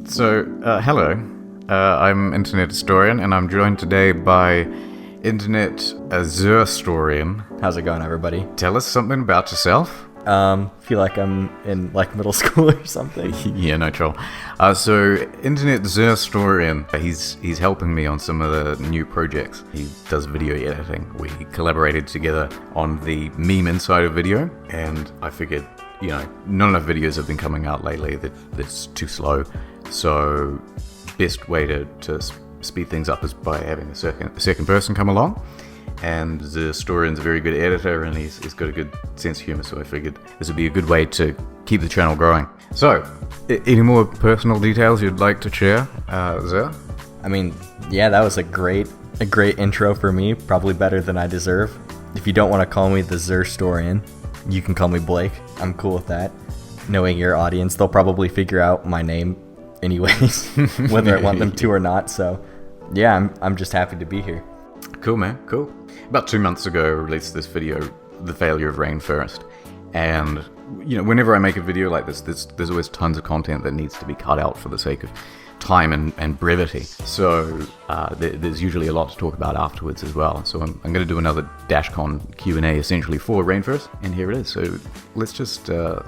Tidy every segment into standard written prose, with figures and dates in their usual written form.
Hello. I'm Internet Historian, and I'm joined today by Internet Azure-storian. How's it going, everybody? Tell us something about yourself. Feel like I'm in middle school or something. Yeah, no troll. Internet Azure-storian, he's helping me on some of the new projects. He does video editing. We collaborated together on the meme inside of video, and I figured, not enough videos have been coming out lately. That's too slow. So, best way to speed things up is by having a second person come along. And the historian's a very good editor, and he's got a good sense of humor, so I figured this would be a good way to keep the channel growing. So, any more personal details you'd like to share, Zer? I mean, yeah, that was a great intro for me, probably better than I deserve. If you don't want to call me the Zer-storian, you can call me Blake. I'm cool with that. Knowing your audience, they'll probably figure out my name anyways, whether I want them to or not, so yeah, I'm just happy to be here. Cool, man, cool. About 2 months ago, I released this video, The Failure of Rainfurrest, and, whenever I make a video like this, there's always tons of content that needs to be cut out for the sake of time and brevity, so there's usually a lot to talk about afterwards as well, so I'm going to do another DashCon Q&A essentially for Rainfurrest, and here it is. So let's just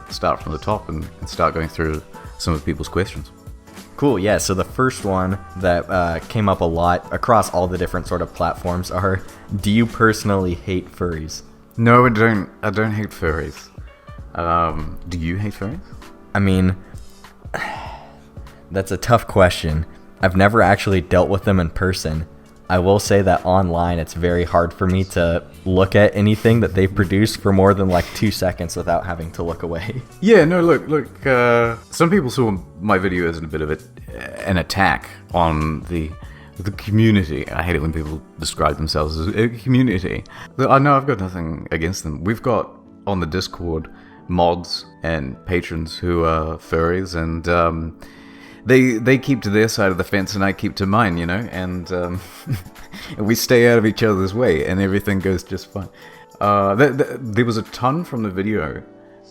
start from the top and start going through some of people's questions. Cool, yeah, so the first one that came up a lot across all the different sort of platforms are, do you personally hate furries? No, I don't hate furries. Do you hate furries? I mean, that's a tough question. I've never actually dealt with them in person. I will say that online it's very hard for me to look at anything that they've produced for more than 2 seconds without having to look away. Yeah, no, look, some people saw my video as a bit of an attack on the community. I hate it when people describe themselves as a community. I know I've got nothing against them. We've got on the Discord mods and patrons who are furries, and they keep to their side of the fence and I keep to mine, and we stay out of each other's way and everything goes just fine. There was a ton from the video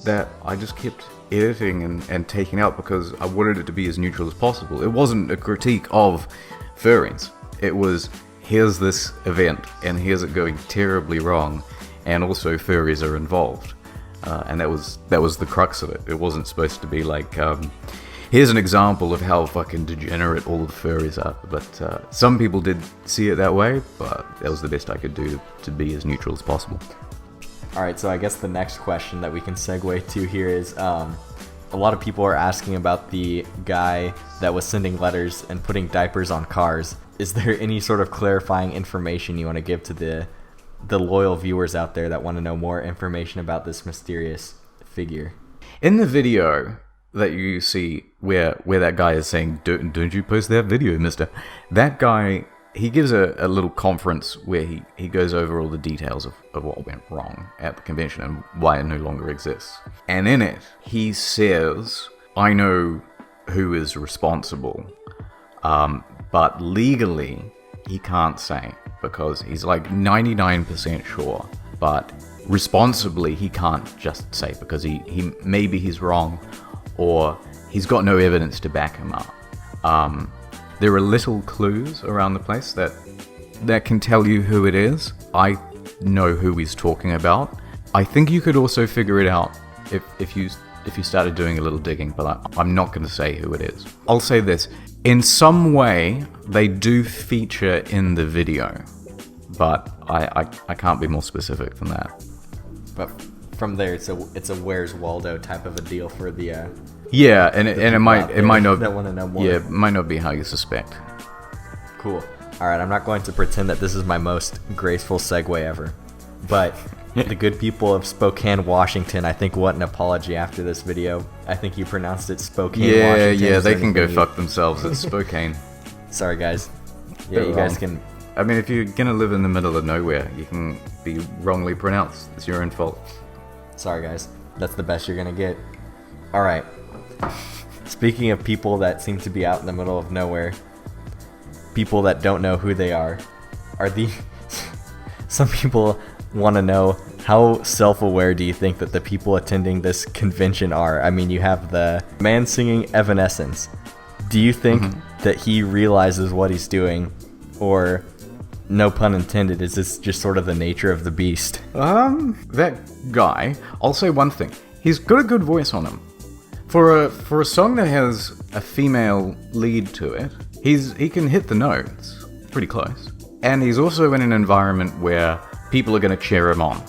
that I just kept editing and taking out because I wanted it to be as neutral as possible. It wasn't a critique of furries. It was, here's this event and here's it going terribly wrong, and also furries are involved. And that was the crux of it. It wasn't supposed to be here's an example of how fucking degenerate all the furries are. But some people did see it that way, but that was the best I could do to be as neutral as possible. Alright, so I guess the next question that we can segue to here is, a lot of people are asking about the guy that was sending letters and putting diapers on cars. Is there any sort of clarifying information you want to give to the loyal viewers out there that want to know more information about this mysterious figure? In the video that you see where that guy is saying, don't you post that video, mister? That guy, he gives a little conference where he goes over all the details of what went wrong at the convention and why it no longer exists. And in it, he says, I know who is responsible, but legally he can't say, because he's 99% sure, but responsibly he can't just say, because he maybe he's wrong, or he's got no evidence to back him up. There are little clues around the place that can tell you who it is. I know who he's talking about. I think you could also figure it out if you started doing a little digging, but I'm not going to say who it is. I'll say this. In some way, they do feature in the video, but I can't be more specific than that. But from there, it's a Where's Waldo type of a deal for the yeah, and it might not that want to know more. Yeah, it might not be how you suspect. Cool. All right, I'm not going to pretend that this is my most graceful segue ever, but the good people of Spokane, Washington, I think want an apology after this video. I think you pronounced it Spokane, Washington. Yeah, they can go fuck themselves. It's Spokane. Sorry, guys. Yeah, you guys can. I mean, if you're gonna live in the middle of nowhere, you can be wrongly pronounced. It's your own fault. Sorry, guys. That's the best you're gonna get. All right. Speaking of people that seem to be out in the middle of nowhere, people that don't know who they are some people want to know, how self-aware do you think that the people attending this convention are? I mean, you have the man singing Evanescence, Do you think that he realizes what he's doing, or, no pun intended, is this just sort of the nature of the beast? That guy, I'll say one thing. He's got a good voice on him. For a song that has a female lead to it, he can hit the notes pretty close. And he's also in an environment where people are going to cheer him on.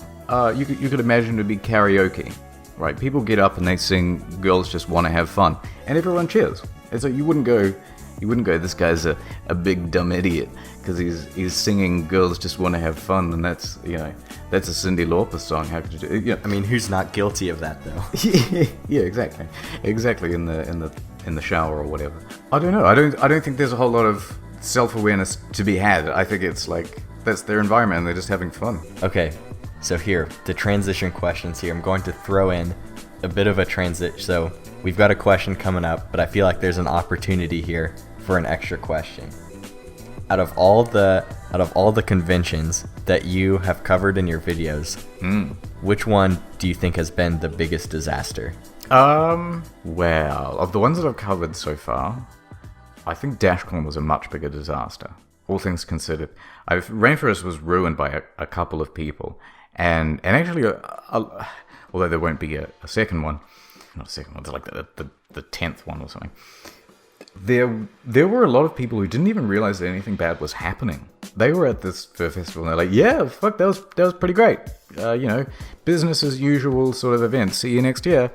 You could imagine it would be karaoke, right? People get up and they sing "Girls Just Want to Have Fun," and everyone cheers. And so you wouldn't go, this guy's a big dumb idiot because he's singing "Girls Just Want to Have Fun," and that's a Cyndi Lauper song. How could you do it? Yeah. I mean, who's not guilty of that though? Yeah, exactly. In the shower or whatever. I don't know. I don't think there's a whole lot of self-awareness to be had. I think it's like that's their environment and they're just having fun. Okay, so here, the transition questions here. I'm going to throw in a bit of a transit. So we've got a question coming up, but I feel like there's an opportunity here for an extra question. Out of all the conventions that you have covered in your videos, which one do you think has been the biggest disaster? Well, of the ones that I've covered so far, I think DashCon was a much bigger disaster, all things considered. Rainfurrest was ruined by a couple of people, and actually, although there won't be a second one, not a second one, it's like the 10th one or something. There were a lot of people who didn't even realize that anything bad was happening. They were at this Fur Festival and they're like, yeah, fuck, that was pretty great. Business as usual sort of event. See you next year.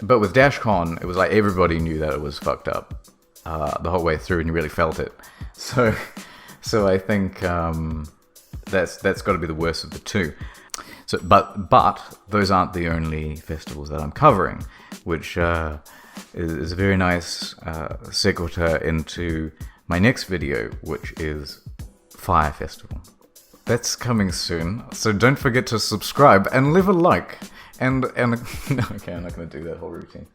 But with DashCon, it was like everybody knew that it was fucked up the whole way through, and you really felt it. So I think that's got to be the worst of the two. So, but those aren't the only festivals that I'm covering, which is a very nice sequitur into my next video, which is Fire Festival. That's coming soon, so don't forget to subscribe and leave a like. And no, okay, I'm not going to do that whole routine.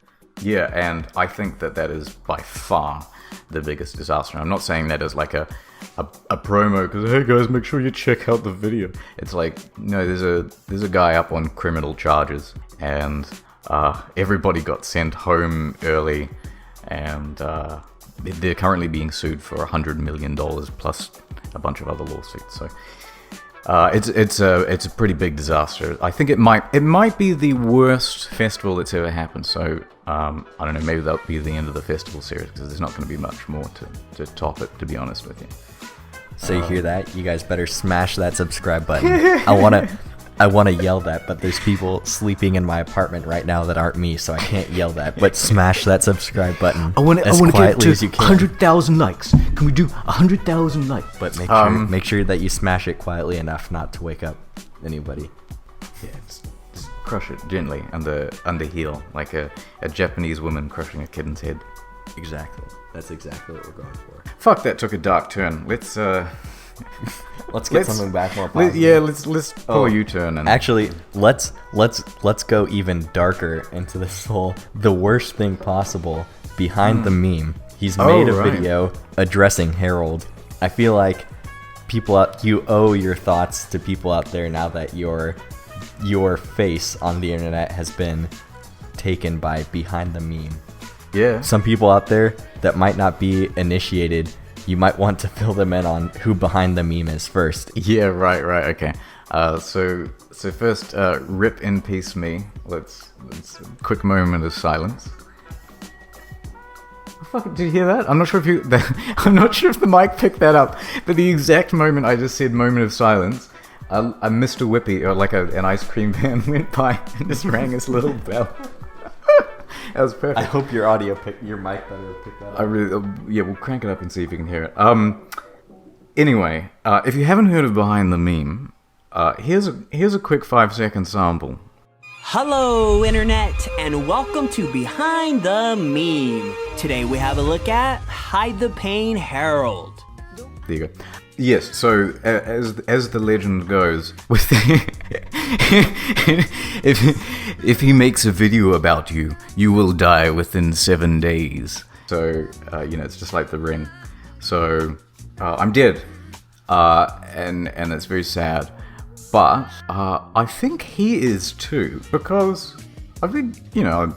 Yeah, and I think that is by far the biggest disaster. I'm not saying that as like a promo, because hey guys, make sure you check out the video. It's like, no, there's a guy up on criminal charges, and everybody got sent home early, and they're currently being sued for $100 million plus a bunch of other lawsuits. So it's a pretty big disaster. I think it might be the worst festival that's ever happened. So I don't know, maybe that'll be the end of the festival series, because there's not going to be much more to top it, to be honest with you. So you hear that? You guys better smash that subscribe button. I want to yell that, but there's people sleeping in my apartment right now that aren't me, so I can't yell that. But smash that subscribe button. I want to get to 100,000 likes. Can we do 100,000 likes? But make sure that you smash it quietly enough not to wake up anybody. Yeah, just crush it gently under heel, like a Japanese woman crushing a kitten's head. Exactly. That's exactly what we're going for. Fuck, that took a dark turn. Let's get something back more positive. Let's pull a U-turn. And actually, let's go even darker into this whole the worst thing possible behind the meme. He's made a video addressing Harold. I feel like you owe your thoughts to people out there now that your face on the internet has been taken by behind the meme. Yeah. Some people out there that might not be initiated, you might want to fill them in on who behind the meme is first. Yeah, right, okay. So first, rip in peace me. Let's quick moment of silence. Fuck, did you hear that? I'm not sure if the mic picked that up, but the exact moment I just said moment of silence, a Mr. Whippy, or like an ice cream van, went by and just rang his little bell. That was perfect. I hope your mic better pick that up. Yeah, we'll crank it up and see if you can hear it. Anyway, if you haven't heard of Behind the Meme, here's a quick 5-second sample. Hello, Internet, and welcome to Behind the Meme. Today we have a look at Hide the Pain Harold. There you go. Yes, so as the legend goes, with if he makes a video about you, you will die within 7 days. So it's just like The Ring. So I'm dead, and it's very sad. But I think he is too, because I've been,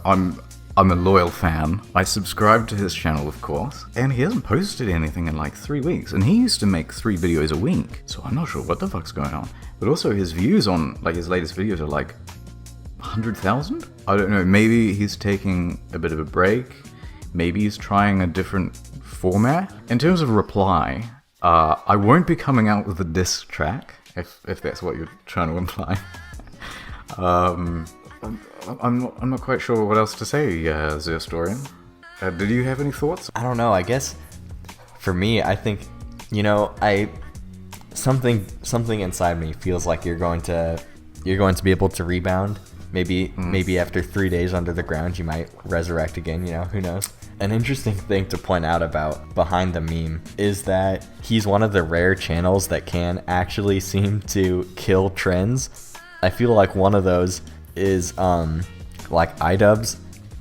I'm I'm a loyal fan. I subscribe to his channel, of course, and he hasn't posted anything in like 3 weeks, and he used to make 3 videos a week, so I'm not sure what the fuck's going on. But also his views on like his latest videos are like 100,000? I don't know, maybe he's taking a bit of a break, maybe he's trying a different format. In terms of reply, I won't be coming out with a diss track, if that's what you're trying to imply. I'm not quite sure what else to say, Zerastorian. Did you have any thoughts? I don't know. I guess for me, I think, you know, something inside me feels like you're going to be able to rebound. Maybe after 3 days under the ground, you might resurrect again. You know, who knows? An interesting thing to point out about Behind the Meme is that he's one of the rare channels that can actually seem to kill trends. I feel like one of those is like iDubbbz.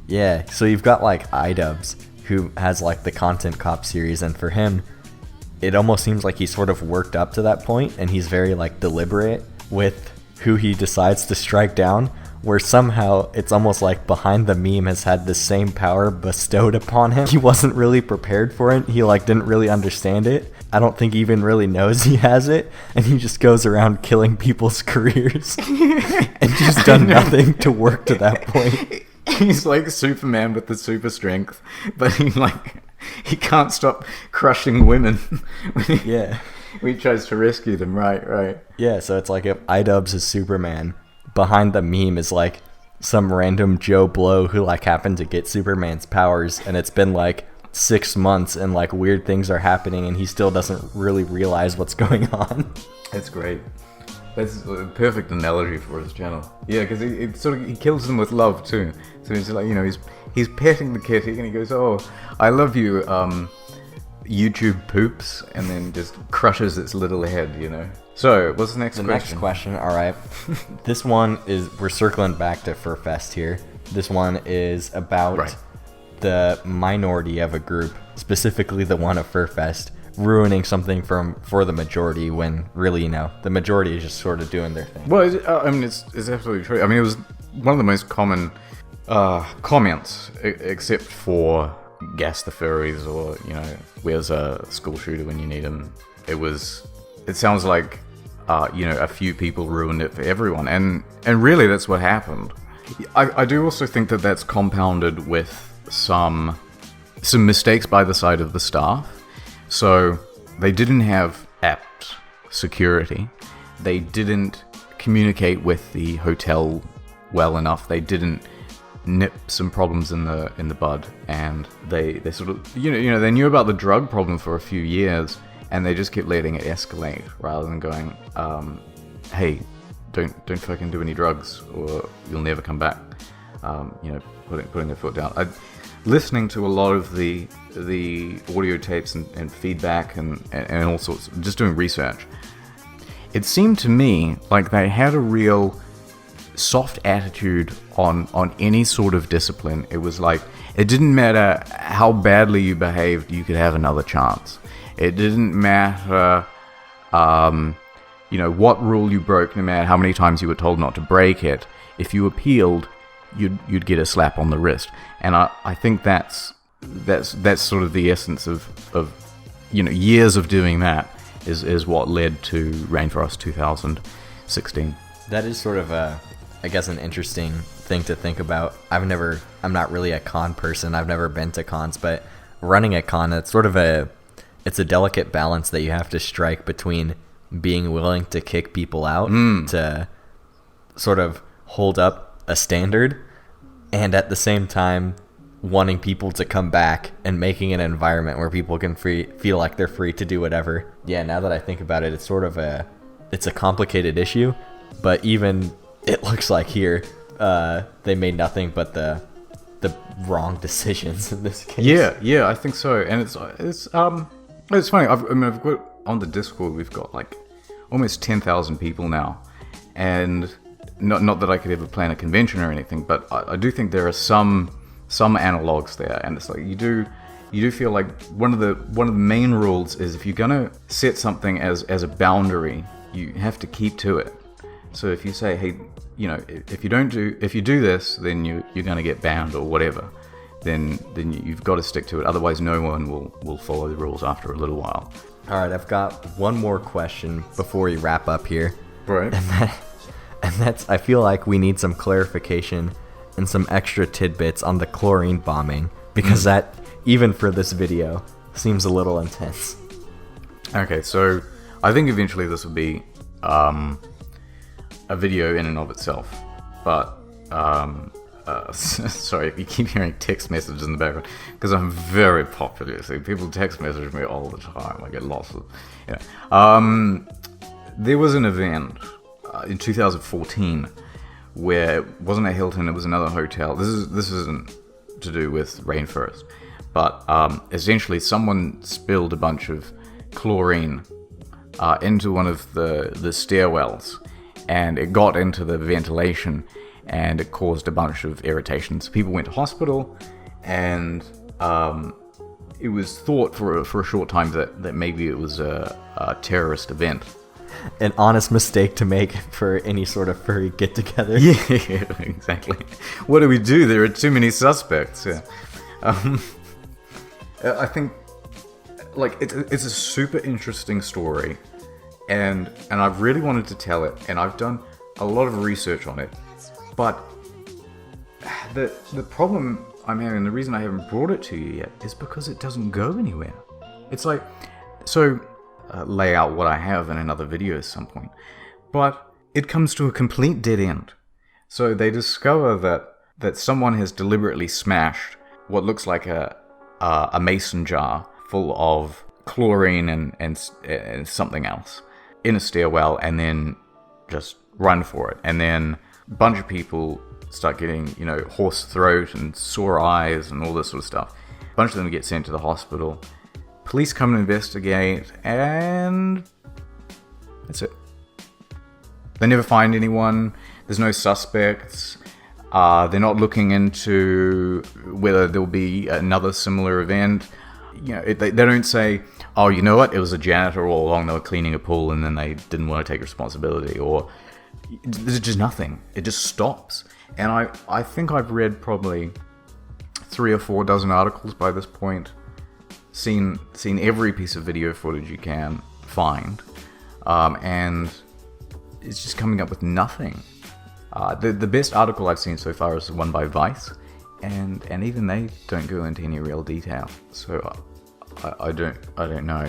Yeah, so you've got like iDubbbz, who has like the Content Cop series, and for him it almost seems like he's sort of worked up to that point, and he's very like deliberate with who he decides to strike down, where somehow it's almost like Behind the Meme has had the same power bestowed upon him. He wasn't really prepared for it. He like didn't really understand it. I don't think he even really knows he has it, and he just goes around killing people's careers and just done nothing to work to that point. He's like Superman with the super strength, but he can't stop crushing women when he tries to rescue them. Right. Yeah, so it's like if iDubbbz is Superman, Behind the Meme is like some random Joe Blow who like happened to get Superman's powers, and it's been like 6 months and like weird things are happening and he still doesn't really realize what's going on. That's great. That's a perfect analogy for his channel. Yeah, because he kills them with love too. So he's like, you know, he's petting the kitty and he goes, "Oh, I love you, YouTube poops," and then just crushes its little head, you know. So, what's the next question? Next question, alright. This one is, we're circling back to Furrfest here. This one is about the minority of a group, specifically the one at Furrfest, ruining something for the majority when really, you know, the majority is just sort of doing their thing. Well, I mean, it's absolutely true. I mean, it was one of the most common comments, except for gas the furries or, you know, where's a school shooter when you need him. It sounds like, you know, a few people ruined it for everyone, and really that's what happened. I do also think that that's compounded with some mistakes by the side of the staff. So they didn't have apt security. They didn't communicate with the hotel well enough. They didn't nip some problems in the bud, and they sort of, you know, they knew about the drug problem for a few years, and they just kept letting it escalate rather than going, hey, don't fucking do any drugs or you'll never come back. You know, putting their foot down. Listening to a lot of the audio tapes and feedback and all sorts, just doing research, it seemed to me like they had a real soft attitude on any sort of discipline. It was like, it didn't matter how badly you behaved, you could have another chance. It didn't matter, you know, what rule you broke, no matter how many times you were told not to break it. If you appealed, you'd get a slap on the wrist. And I think that's sort of the essence of you know, years of doing that is what led to Rainfurrest 2016. That is sort of I guess an interesting thing to think about. I'm not really a con person. I've never been to cons, but running a con, it's sort of it's a delicate balance that you have to strike between being willing to kick people out to sort of hold up a standard, and at the same time wanting people to come back and making an environment where people can feel like they're free to do whatever. Yeah, now that I think about it, it's sort of it's a complicated issue, but even it looks like here they made nothing but the wrong decisions in this case. Yeah, I think so. And it's funny. I've got on the Discord, we've got like almost 10,000 people now, and not that I could ever plan a convention or anything, but I do think there are some analogs there, and it's like you do feel like one of the main rules is if you're gonna set something as a boundary, you have to keep to it. So if you say, hey, you know, if you do this, then you're gonna get banned or whatever. then you've got to stick to it. Otherwise, no one will follow the rules after a little while. All right, I've got one more question before we wrap up here. Right. And that's, I feel like we need some clarification and some extra tidbits on the chlorine bombing, because that, even for this video, seems a little intense. Okay, so I think eventually this will be a video in and of itself. But, sorry if you keep hearing text messages in the background, because I'm very popular. So people text message me all the time. I get lots of, there was an event in 2014 where it wasn't a Hilton, it was another hotel. This isn't to do with Rainfurrest, but essentially someone spilled a bunch of chlorine into one of the stairwells, and it got into the ventilation, and it caused a bunch of irritations. People went to hospital, and it was thought for a short time that maybe it was a terrorist event. An honest mistake to make for any sort of furry get-together. Yeah, exactly. What do we do? There are too many suspects. Yeah. I think, like, it's a super interesting story, and I've really wanted to tell it, and I've done a lot of research on it, but the problem I'm having, the reason I haven't brought it to you yet, is because it doesn't go anywhere. It's like, so lay out what I have in another video at some point, but it comes to a complete dead end. So they discover that someone has deliberately smashed what looks like a mason jar full of chlorine and something else in a stairwell, and then just run for it. And then a bunch of people start getting, hoarse throat and sore eyes and all this sort of stuff. A bunch of them get sent to the hospital. Police come and investigate, and that's it. They never find anyone. There's no suspects. They're not looking into whether there'll be another similar event. They don't say, oh, you know what, it was a janitor all along, they were cleaning a pool and then they didn't want to take responsibility, or there's just nothing. It just stops. And I think I've read probably 3 or 4 dozen articles by this point, seen every piece of video footage you can find, and it's just coming up with nothing. The best article I've seen so far is the one by Vice, and even they don't go into any real detail. So I don't know.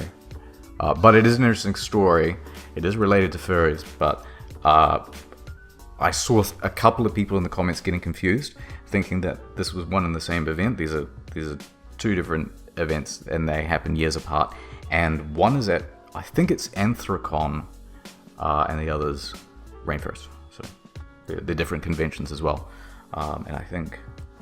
But it is an interesting story. It is related to furries, but I saw a couple of people in the comments getting confused, thinking that this was one and the same event. These are 2 different events, and they happen years apart. And one is at, I think it's Anthrocon, and the other's Rainfurrest. So they're different conventions as well. And I think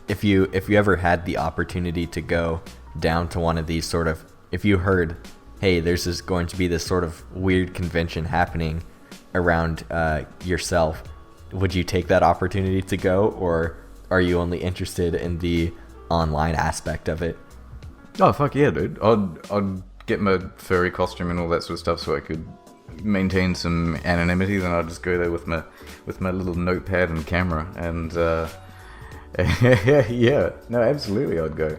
if you ever had the opportunity to go down to one of these sort of, if you heard, hey, there's going to be this sort of weird convention happening around yourself, would you take that opportunity to go, or are you only interested in the online aspect of it? Oh, fuck yeah, dude. I'd get my furry costume and all that sort of stuff so I could maintain some anonymity. Then I'd just go there with my little notepad and camera, and yeah, no, absolutely I'd go.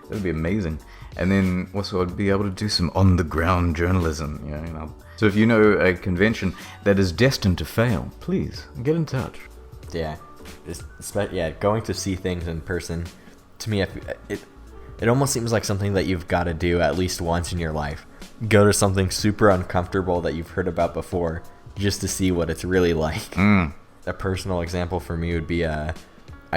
That'd be amazing. And then also I'd be able to do some on-the-ground journalism, So if you know a convention that is destined to fail, please get in touch. Yeah, going to see things in person, to me, it almost seems like something that you've got to do at least once in your life. Go to something super uncomfortable that you've heard about before, just to see what it's really like. A personal example for me would be, I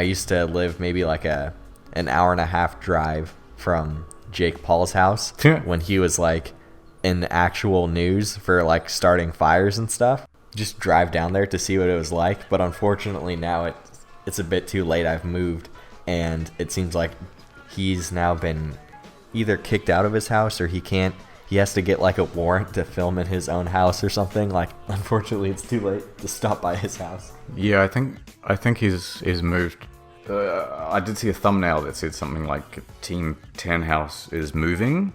used to live maybe like an hour and a half drive from Jake Paul's house when he was like in actual news for like starting fires and stuff. Just drive down there to see what it was like. But unfortunately now it's a bit too late. I've moved, and it seems like he's now been either kicked out of his house, or he has to get like a warrant to film in his own house or something. Like, unfortunately, it's too late to stop by his house. Yeah, I think he's moved. I did see a thumbnail that said something like Team 10 House is moving, ?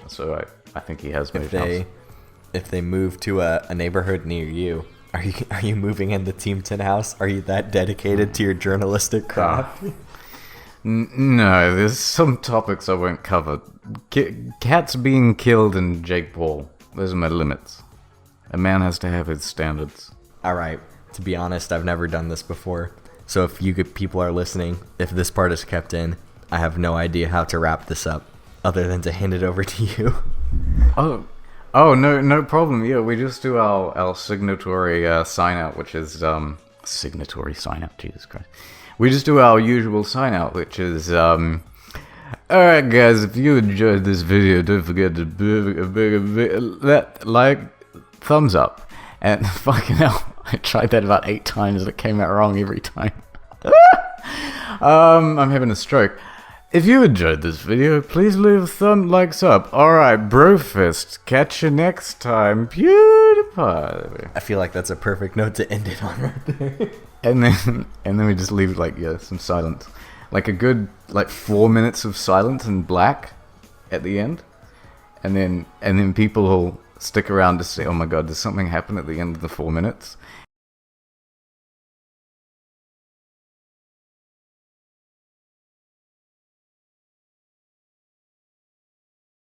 So I think he has moved house. If they move to a neighborhood near you, are you moving in the Team 10 House? Are you that dedicated to your journalistic craft? No, there's some topics I won't cover. Cats being killed and Jake Paul. Those are my limits. A man has to have his standards. Alright, to be honest, I've never done this before. So if you people are listening, if this part is kept in, I have no idea how to wrap this up, other than to hand it over to you. Oh, no problem. Yeah, we just do our signatory sign out, which is signatory sign out. Jesus Christ. We just do our usual sign out, which is alright guys, if you enjoyed this video, don't forget to like, thumbs up, and fucking hell, I tried that about 8 times and it came out wrong every time. I'm having a stroke. If you enjoyed this video, please leave likes up. Alright, Brofist, catch you next time. PewDiePie. I feel like that's a perfect note to end it on right there. And then we just leave some silence. Like a good 4 minutes of silence and black at the end. And then people will stick around to say, oh my god, does something happen at the end of the 4 minutes?